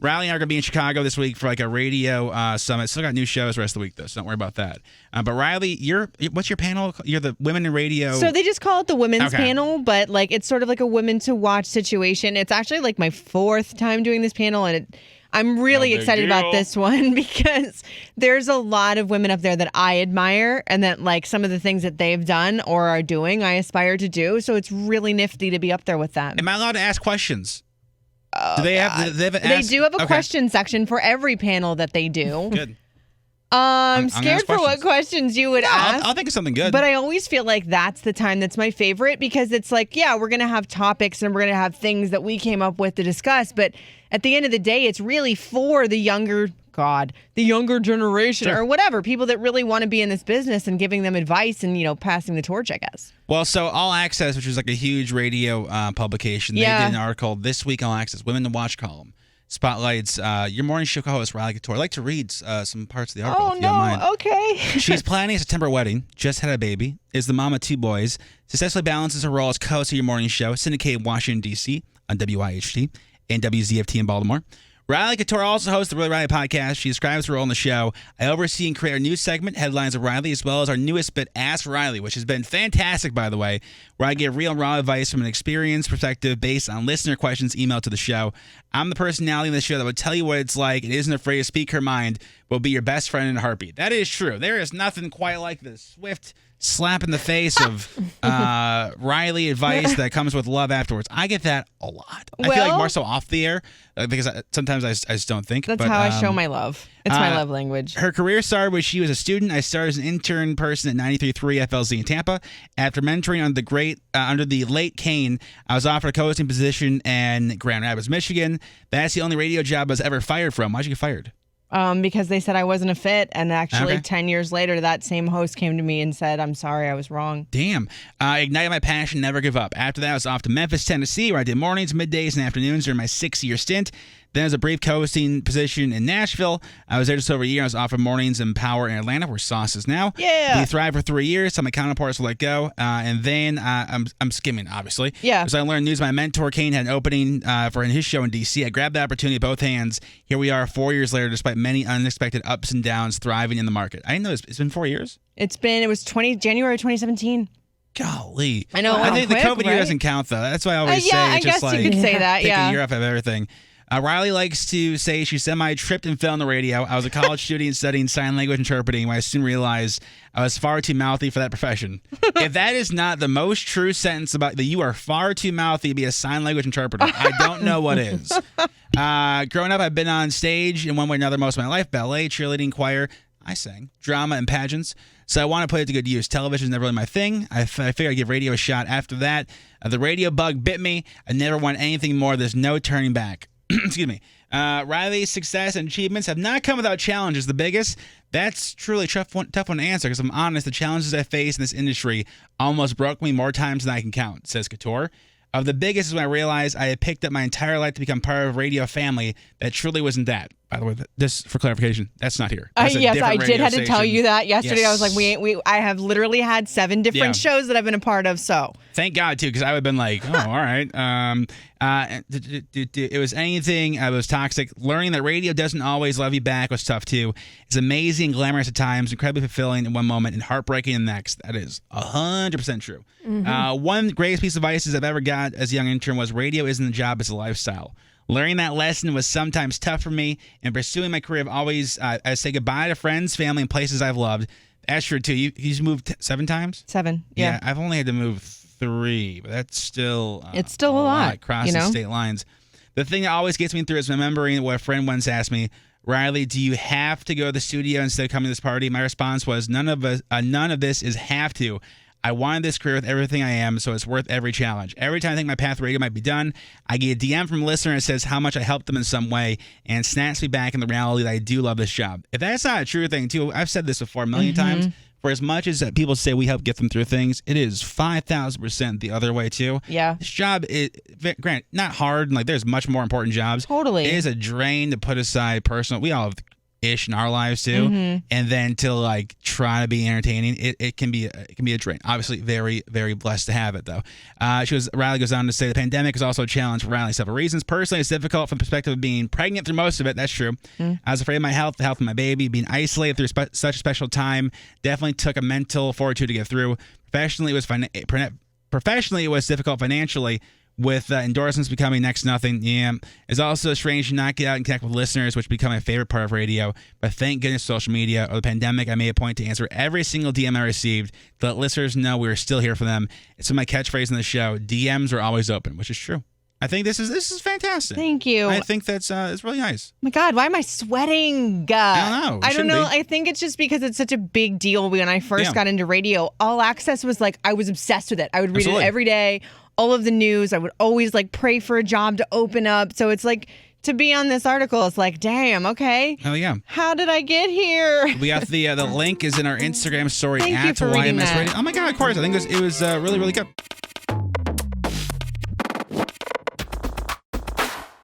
Riley and I are going to be in Chicago this week for like a radio summit. Still got new shows the rest of the week, though, so don't worry about that. But Riley, what's your panel? You're the Women in Radio. So they just call it the Women's Panel, but like it's sort of like a women to watch situation. It's actually like my 4th time doing this panel, and I'm really excited about this one because there's a lot of women up there that I admire and that like some of the things that they've done or are doing, I aspire to do. So it's really nifty to be up there with them. Am I allowed to ask questions? Do they have? They do have a question section for every panel that they do. Good. I'm scared for what questions you would ask. I'll think of something good. But I always feel like that's the time that's my favorite because it's like, yeah, we're going to have topics and we're going to have things that we came up with to discuss. But at the end of the day, it's really for the younger generation or whatever, people that really want to be in this business and giving them advice and, passing the torch, I guess. Well, so All Access, which is like a huge radio publication, they did an article this week, All Access, Women to Watch column. Spotlights your morning show co-host, Riley Couture. I'd like to read some parts of the article, if you don't mind. Okay. She's planning a September wedding, just had a baby, is the mom of 2 boys, successfully balances her role as co-host of your morning show, syndicated in Washington, D.C. on WIHT and WZFT in Baltimore. Riley Couture also hosts the Really Riley podcast. She describes her role in the show. I oversee and create our news segment, Headlines of Riley, as well as our newest bit, Ask Riley, which has been fantastic, by the way, where I give real and raw advice from an experienced perspective based on listener questions emailed to the show. I'm the personality in the show that would tell you what it's like and isn't afraid to speak her mind, but will be your best friend in a heartbeat. That is true. There is nothing quite like the swift slap in the face of Riley advice that comes with love afterwards. I get that a lot. I feel like more so off the air because sometimes I just don't think. That's how I show my love. It's my love language. Her career started when she was a student. I started as an intern person at 93.3 FLZ in Tampa. After mentoring under the late Kane, I was offered a co-hosting position in Grand Rapids, Michigan. That's the only radio job I was ever fired from. Why'd you get fired? Because they said I wasn't a fit, and actually 10 years later, that same host came to me and said, I'm sorry, I was wrong. Damn. I ignited my passion, never give up. After that, I was off to Memphis, Tennessee, where I did mornings, middays, and afternoons during my 6-year stint. Then as a brief co-hosting position in Nashville. I was there just over a year. I was offered mornings in Power in Atlanta, where Sauce is now. Yeah. We thrived for 3 years, so my counterparts were let go. And then I'm skimming, obviously. Yeah. So I learned news. My mentor, Kane, had an opening for his show in D.C. I grabbed the opportunity with both hands. Here we are 4 years later, despite many unexpected ups and downs, thriving in the market. I didn't know it's been 4 years. It was January 2017. Golly. I know. I think quick, the COVID year right? doesn't count, though. That's why I always say I just guess you could say that, take a year off of everything. Riley likes to say she semi-tripped and fell on the radio. I was a college student studying sign language interpreting when I soon realized I was far too mouthy for that profession. If that is not the most true sentence about that you are far too mouthy to be a sign language interpreter, I don't know what is. Growing up, I've been on stage in one way or another most of my life. Ballet, cheerleading, choir. I sang. Drama and pageants. So I want to put it to good use. Television is never really my thing. I figured I'd give radio a shot after that. The radio bug bit me. I never want anything more. There's no turning back. Excuse me. Riley's success and achievements have not come without challenges. The biggest, that's truly a tough one to answer because I'm honest, the challenges I face in this industry almost broke me more times than I can count, says Couture. Of the biggest is when I realized I had picked up my entire life to become part of a radio family that truly wasn't that. By the way, just for clarification, that's not here. That's yes, I did have to tell you that yesterday. Yes. I was like, I have literally had 7 different shows that I've been a part of. So thank God too, because I would have been like, oh, all right. It was anything. I was toxic. Learning that radio doesn't always love you back was tough too. It's amazing and glamorous at times, incredibly fulfilling in one moment, and heartbreaking in the next. That is 100% true. Mm-hmm. One greatest piece of advice I've ever got as a young intern was radio isn't a job, it's a lifestyle. Learning that lesson was sometimes tough for me, and pursuing my career, I've always I say goodbye to friends, family, and places I've loved. That's true too. You've moved 7 times? 7, yeah. I've only had to move 3, but that's still it's still a lot crossing state lines. The thing that always gets me through is remembering what a friend once asked me, Riley, do you have to go to the studio instead of coming to this party? My response was, none of this is have to. I wanted this career with everything I am, so it's worth every challenge. Every time I think my path to radio might be done, I get a DM from a listener that says how much I helped them in some way and snaps me back in the reality that I do love this job. If that's not a true thing, too, I've said this before a million times. For as much as people say we help get them through things, it is 5,000% the other way, too. Yeah. This job is, granted, not hard. Like, there's much more important jobs. Totally. It is a drain to put aside personal. We all have ish in our lives too, and then to like try to be entertaining, it can be a drain. Obviously, very, very blessed to have it though. Riley goes on to say the pandemic is also a challenge for Riley for several reasons. Personally, it's difficult from the perspective of being pregnant through most of it. That's true. I was afraid of my health, the health of my baby, being isolated through such a special time. Definitely took a mental fortitude to get through. Professionally, it was difficult financially. With endorsements becoming next to nothing, it's also strange to not get out and connect with listeners, which become my favorite part of radio. But thank goodness social media or the pandemic, I made a point to answer every single DM I received to let listeners know we were still here for them. It's my catchphrase in the show, DMs are always open, which is true. I think this is fantastic. Thank you. I think that's it's really nice. Oh my God, why am I sweating? I don't know. I don't know. I think it's just because it's such a big deal. When I first got into radio, All Access was like, I was obsessed with it. I would read it every day. All of the news. I would always like pray for a job to open up. So it's like to be on this article, it's like, damn, okay. Oh yeah. How did I get here? We got the link is in our Instagram story Thank you at for reading YMS that. Radio. Oh my God, of course. I think it was really, really good.